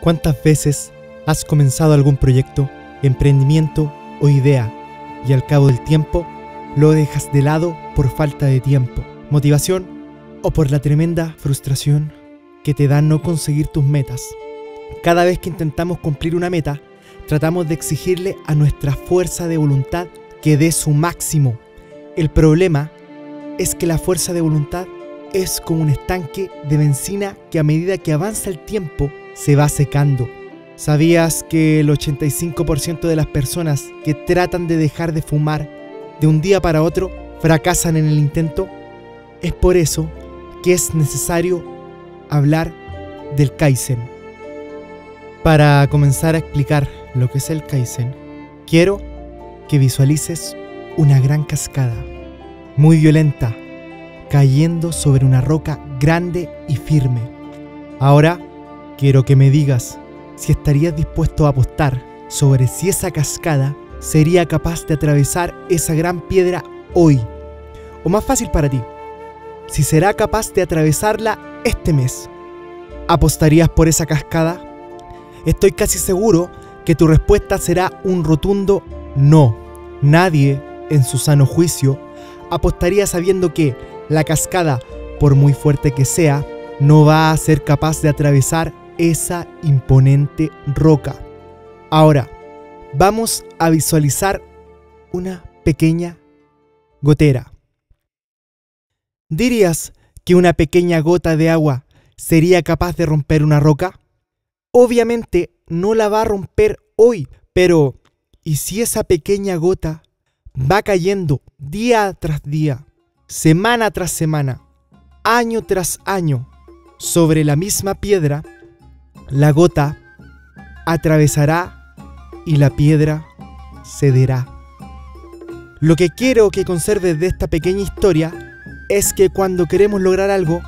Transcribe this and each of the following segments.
¿Cuántas veces has comenzado algún proyecto, emprendimiento o idea y al cabo del tiempo lo dejas de lado por falta de tiempo, motivación o por la tremenda frustración que te da no conseguir tus metas? Cada vez que intentamos cumplir una meta, tratamos de exigirle a nuestra fuerza de voluntad que dé su máximo. El problema es que la fuerza de voluntad es como un estanque de benzina que a medida que avanza el tiempo se va secando. ¿Sabías que el 85% de las personas que tratan de dejar de fumar de un día para otro fracasan en el intento? Es por eso que es necesario hablar del Kaizen. Para comenzar a explicar lo que es el Kaizen, quiero que visualices una gran cascada, muy violenta, cayendo sobre una roca grande y firme. Ahora quiero que me digas si estarías dispuesto a apostar sobre si esa cascada sería capaz de atravesar esa gran piedra hoy. O más fácil para ti, si será capaz de atravesarla este mes. ¿Apostarías por esa cascada? Estoy casi seguro que tu respuesta será un rotundo no. Nadie, en su sano juicio, apostaría sabiendo que la cascada, por muy fuerte que sea, no va a ser capaz de atravesar esa imponente roca. Ahora, vamos a visualizar una pequeña gotera. ¿Dirías que una pequeña gota de agua sería capaz de romper una roca? Obviamente no la va a romper hoy, pero ¿y si esa pequeña gota va cayendo día tras día, semana tras semana, año tras año, sobre la misma piedra? La gota atravesará y la piedra cederá. Lo que quiero que conserves de esta pequeña historia es que cuando queremos lograr algo,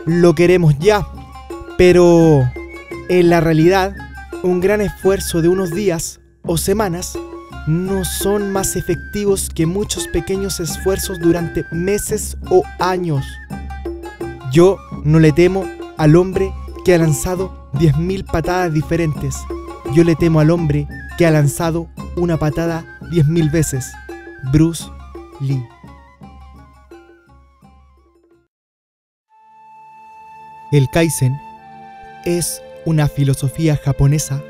lo queremos ya. Pero en la realidad, un gran esfuerzo de unos días o semanas no son más efectivos que muchos pequeños esfuerzos durante meses o años. Yo no le temo al hombre que ha lanzado 10.000 patadas diferentes. Yo le temo al hombre que ha lanzado una patada 10.000 veces. Bruce Lee. El Kaizen es una filosofía japonesa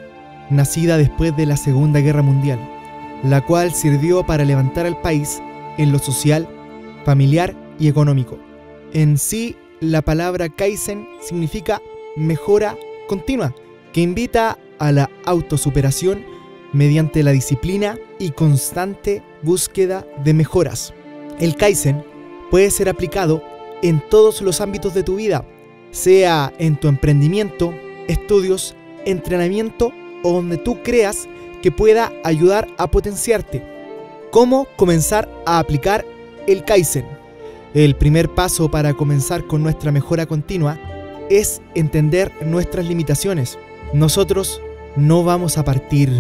nacida después de la Segunda Guerra Mundial, la cual sirvió para levantar al país en lo social, familiar y económico. En sí, la palabra Kaizen significa mejora continua, que invita a la autosuperación mediante la disciplina y constante búsqueda de mejoras. El Kaizen puede ser aplicado en todos los ámbitos de tu vida, sea en tu emprendimiento, estudios, entrenamiento o donde tú creas que pueda ayudar a potenciarte. ¿Cómo comenzar a aplicar el Kaizen? El primer paso para comenzar con nuestra mejora continua es entender nuestras limitaciones. Nosotros no vamos a partir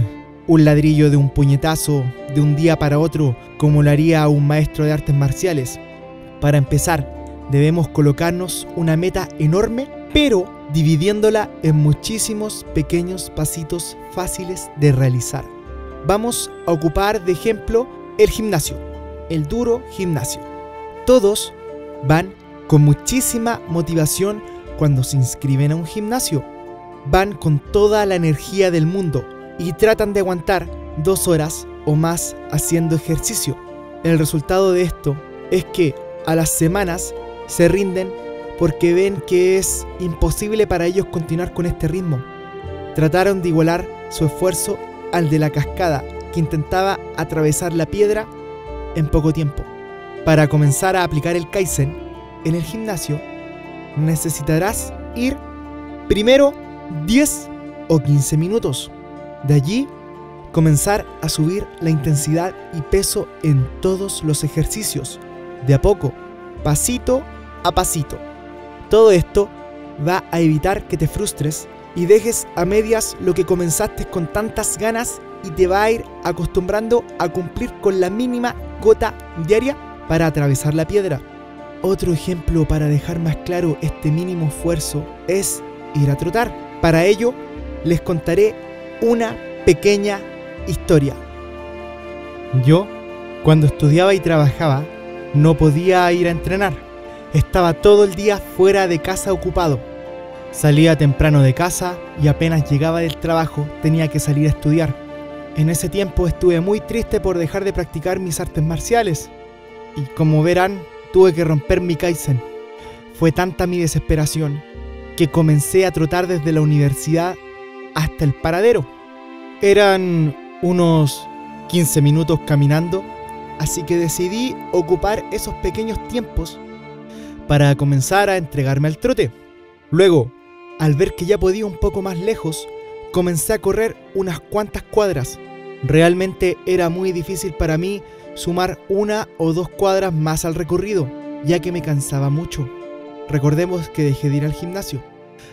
un ladrillo de un puñetazo de un día para otro como lo haría un maestro de artes marciales. Para empezar, debemos colocarnos una meta enorme, pero dividiéndola en muchísimos pequeños pasitos fáciles de realizar. Vamos a ocupar de ejemplo el gimnasio, el duro gimnasio. Todos van con muchísima motivación cuando se inscriben a un gimnasio. Van con toda la energía del mundo y tratan de aguantar 2 horas o más haciendo ejercicio. El resultado de esto es que a las semanas se rinden porque ven que es imposible para ellos continuar con este ritmo. Trataron de igualar su esfuerzo al de la cascada que intentaba atravesar la piedra en poco tiempo. Para comenzar a aplicar el Kaizen en el gimnasio, necesitarás ir primero 10 o 15 minutos. De allí, comenzar a subir la intensidad y peso en todos los ejercicios, de a poco, pasito a pasito. Todo esto va a evitar que te frustres y dejes a medias lo que comenzaste con tantas ganas y te va a ir acostumbrando a cumplir con la mínima gota diaria para atravesar la piedra. Otro ejemplo para dejar más claro este mínimo esfuerzo es ir a trotar. Para ello, les contaré una pequeña historia. Yo, cuando estudiaba y trabajaba, no podía ir a entrenar. Estaba todo el día fuera de casa ocupado. Salía temprano de casa y apenas llegaba del trabajo tenía que salir a estudiar. En ese tiempo estuve muy triste por dejar de practicar mis artes marciales. Y como verán, tuve que romper mi Kaizen. Fue tanta mi desesperación que comencé a trotar desde la universidad hasta el paradero. Eran unos 15 minutos caminando, así que decidí ocupar esos pequeños tiempos para comenzar a entregarme al trote. Luego, al ver que ya podía un poco más lejos, comencé a correr unas cuantas cuadras. Realmente era muy difícil para mí sumar 1 o 2 cuadras más al recorrido, ya que me cansaba mucho. Recordemos que dejé de ir al gimnasio.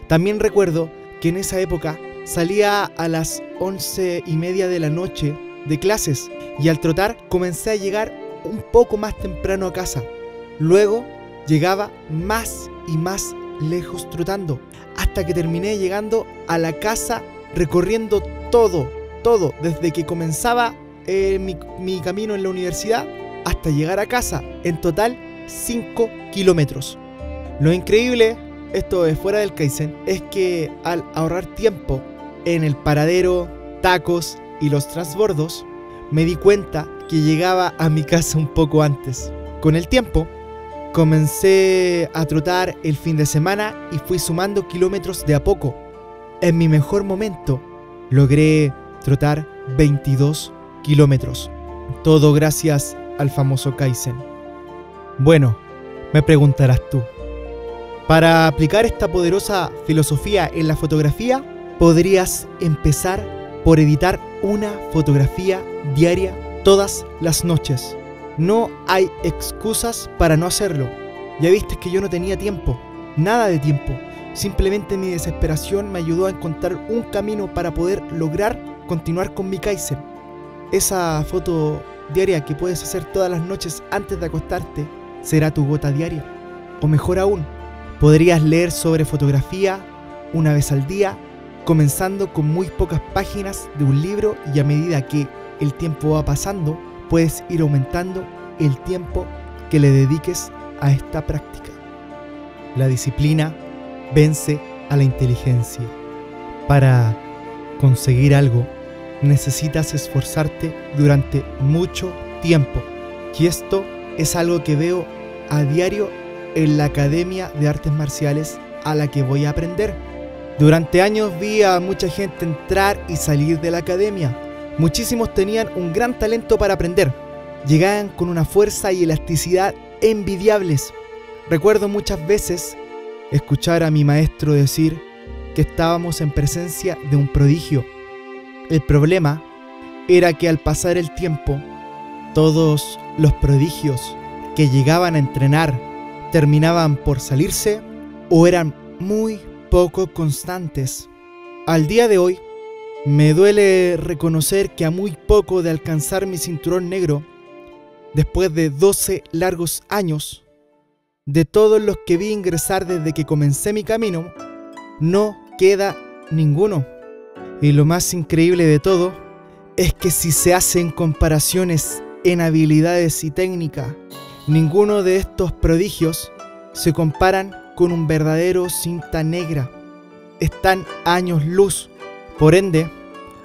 También recuerdo que en esa época salía a las 11:30 de la noche de clases y al trotar comencé a llegar un poco más temprano a casa. Luego llegaba más y más lejos trotando, hasta que terminé llegando a la casa recorriendo todo, desde que comenzaba mi camino en la universidad hasta llegar a casa, en total 5 kilómetros. Lo increíble, esto es fuera del Kaizen, es que al ahorrar tiempo en el paradero, tacos y los transbordos, me di cuenta que llegaba a mi casa un poco antes. Con el tiempo, comencé a trotar el fin de semana y fui sumando kilómetros de a poco. En mi mejor momento, logré trotar 22 kilómetros. Todo gracias al famoso Kaizen. Bueno, me preguntarás tú, para aplicar esta poderosa filosofía en la fotografía, podrías empezar por editar una fotografía diaria todas las noches. No hay excusas para no hacerlo. Ya viste que yo no tenía tiempo, nada de tiempo. Simplemente mi desesperación me ayudó a encontrar un camino para poder lograr continuar con mi Kaizen. Esa foto diaria que puedes hacer todas las noches antes de acostarte será tu gota diaria. O mejor aún, podrías leer sobre fotografía una vez al día, comenzando con muy pocas páginas de un libro, y a medida que el tiempo va pasando, puedes ir aumentando el tiempo que le dediques a esta práctica. La disciplina vence a la inteligencia. Para conseguir algo, necesitas esforzarte durante mucho tiempo. Y esto es algo que veo a diario en la Academia de Artes Marciales a la que voy a aprender. Durante años vi a mucha gente entrar y salir de la academia. Muchísimos tenían un gran talento para aprender. Llegaban con una fuerza y elasticidad envidiables. Recuerdo muchas veces escuchar a mi maestro decir que estábamos en presencia de un prodigio. El problema era que al pasar el tiempo, todos los prodigios que llegaban a entrenar terminaban por salirse o eran muy poco constantes. Al día de hoy, me duele reconocer que a muy poco de alcanzar mi cinturón negro, después de 12 largos años, de todos los que vi ingresar desde que comencé mi camino, no queda ninguno. Y lo más increíble de todo es que si se hacen comparaciones en habilidades y técnica, ninguno de estos prodigios se comparan con un verdadero cinta negra. Están años luz. Por ende,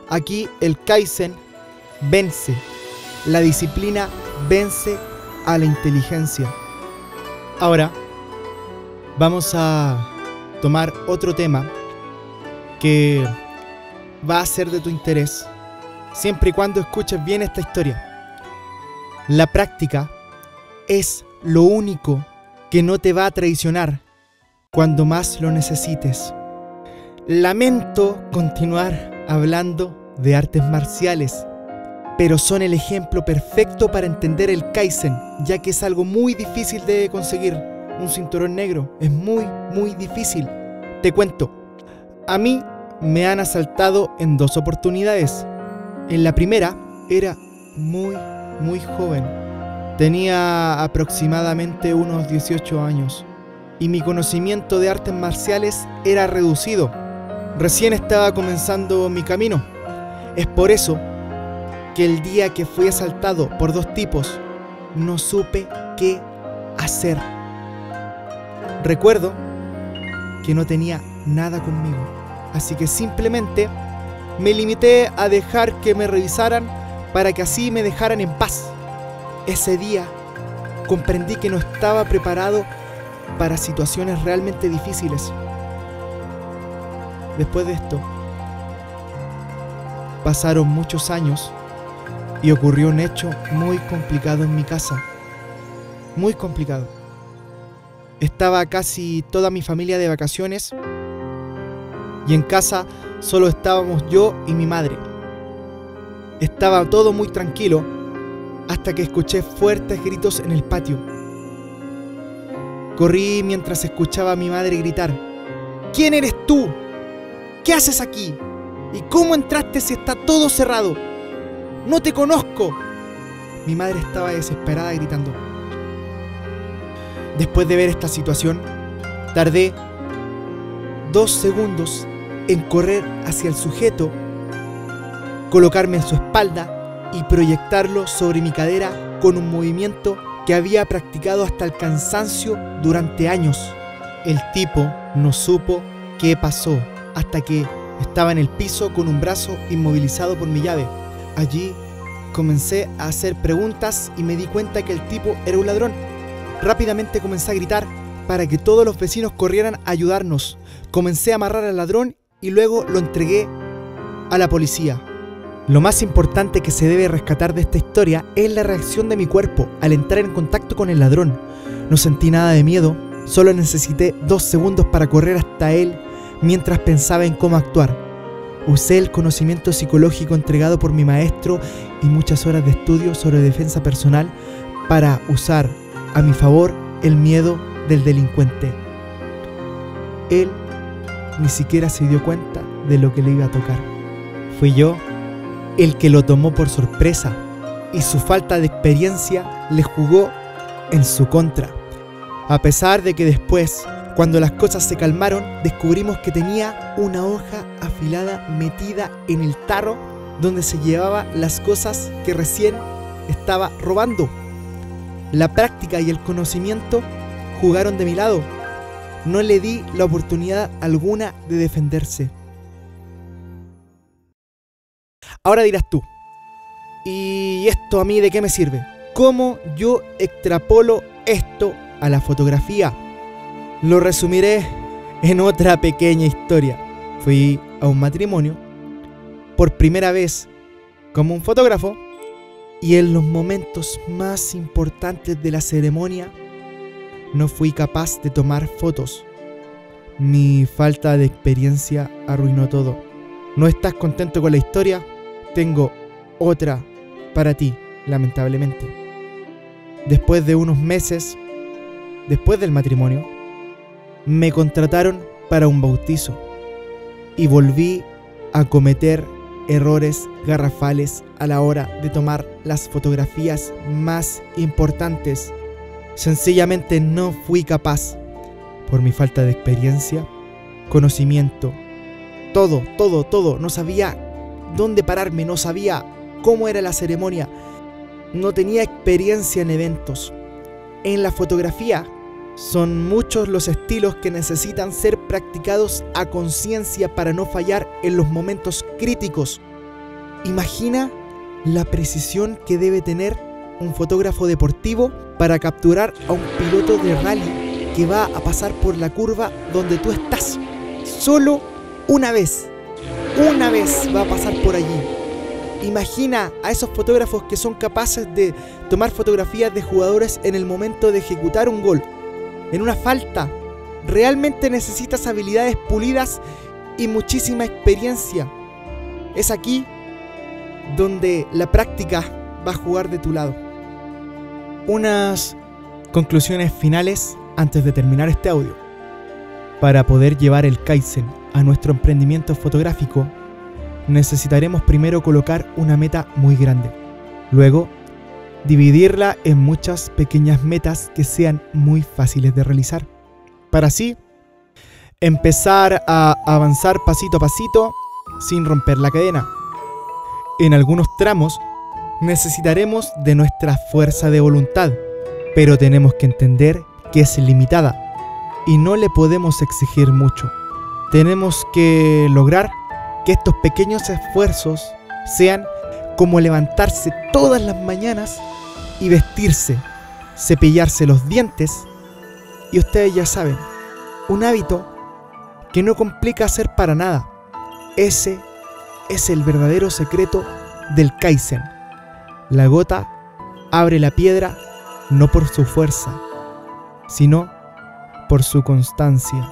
aquí el Kaizen vence. La disciplina vence a la inteligencia. Ahora, vamos a tomar otro tema que va a ser de tu interés, siempre y cuando escuches bien esta historia. La práctica es lo único que no te va a traicionar cuando más lo necesites. Lamento continuar hablando de artes marciales, pero son el ejemplo perfecto para entender el Kaizen, ya que es algo muy difícil de conseguir. Un cinturón negro es muy difícil. Te cuento, a mí me han asaltado en 2 oportunidades. En la primera era muy joven. Tenía aproximadamente unos 18 años y mi conocimiento de artes marciales era reducido. Recién estaba comenzando mi camino. Es por eso que el día que fui asaltado por dos tipos, no supe qué hacer. Recuerdo que no tenía nada conmigo, así que simplemente me limité a dejar que me revisaran para que así me dejaran en paz. Ese día comprendí que no estaba preparado para situaciones realmente difíciles. Después de esto, pasaron muchos años y ocurrió un hecho muy complicado en mi casa. Muy complicado. Estaba casi toda mi familia de vacaciones y en casa solo estábamos yo y mi madre. Estaba todo muy tranquilo hasta que escuché fuertes gritos en el patio. Corrí mientras escuchaba a mi madre gritar: ¿Quién eres tú? ¿Qué haces aquí? ¿Y cómo entraste si está todo cerrado? ¡No te conozco! Mi madre estaba desesperada gritando. Después de ver esta situación, tardé 2 segundos en correr hacia el sujeto, colocarme en su espalda y proyectarlo sobre mi cadera con un movimiento que había practicado hasta el cansancio durante años. El tipo no supo qué pasó hasta que estaba en el piso con un brazo inmovilizado por mi llave. Allí comencé a hacer preguntas y me di cuenta que el tipo era un ladrón. Rápidamente comencé a gritar para que todos los vecinos corrieran a ayudarnos. Comencé a amarrar al ladrón y luego lo entregué a la policía. Lo más importante que se debe rescatar de esta historia es la reacción de mi cuerpo al entrar en contacto con el ladrón. No sentí nada de miedo, solo necesité 2 segundos para correr hasta él mientras pensaba en cómo actuar. Usé el conocimiento psicológico entregado por mi maestro y muchas horas de estudio sobre defensa personal para usar a mi favor el miedo del delincuente. Él ni siquiera se dio cuenta de lo que le iba a tocar. Fui yo el que lo tomó por sorpresa y su falta de experiencia le jugó en su contra. A pesar de que después, cuando las cosas se calmaron, descubrimos que tenía una hoja afilada metida en el tarro donde se llevaba las cosas que recién estaba robando. La práctica y el conocimiento jugaron de mi lado. No le di la oportunidad alguna de defenderse. Ahora dirás tú, ¿y esto a mí de qué me sirve? ¿Cómo yo extrapolo esto a la fotografía? Lo resumiré en otra pequeña historia. Fui a un matrimonio por primera vez como un fotógrafo y en los momentos más importantes de la ceremonia no fui capaz de tomar fotos. Mi falta de experiencia arruinó todo. ¿No estás contento con la historia? Tengo otra para ti, lamentablemente. Después de unos meses, después del matrimonio, me contrataron para un bautizo y volví a cometer errores garrafales a la hora de tomar las fotografías más importantes. Sencillamente no fui capaz, por mi falta de experiencia, conocimiento, todo. No sabía dónde pararme, no sabía cómo era la ceremonia, no tenía experiencia en eventos. En la fotografía son muchos los estilos que necesitan ser practicados a conciencia para no fallar en los momentos críticos. Imagina la precisión que debe tener un fotógrafo deportivo para capturar a un piloto de rally que va a pasar por la curva donde tú estás. Solo una vez va a pasar por allí. Imagina a esos fotógrafos que son capaces de tomar fotografías de jugadores en el momento de ejecutar un gol, en una falta. Realmente necesitas habilidades pulidas y muchísima experiencia. Es aquí donde la práctica va a jugar de tu lado. Unas conclusiones finales antes de terminar este audio. Para poder llevar el Kaizen a nuestro emprendimiento fotográfico, necesitaremos primero colocar una meta muy grande. Luego, dividirla en muchas pequeñas metas que sean muy fáciles de realizar, para así empezar a avanzar pasito a pasito sin romper la cadena. En algunos tramos necesitaremos de nuestra fuerza de voluntad, pero tenemos que entender que es limitada y no le podemos exigir mucho. Tenemos que lograr que estos pequeños esfuerzos sean como levantarse todas las mañanas y vestirse, cepillarse los dientes, y ustedes ya saben, un hábito que no complica hacer para nada. Ese es el verdadero secreto del Kaizen. La gota abre la piedra no por su fuerza, sino por su constancia.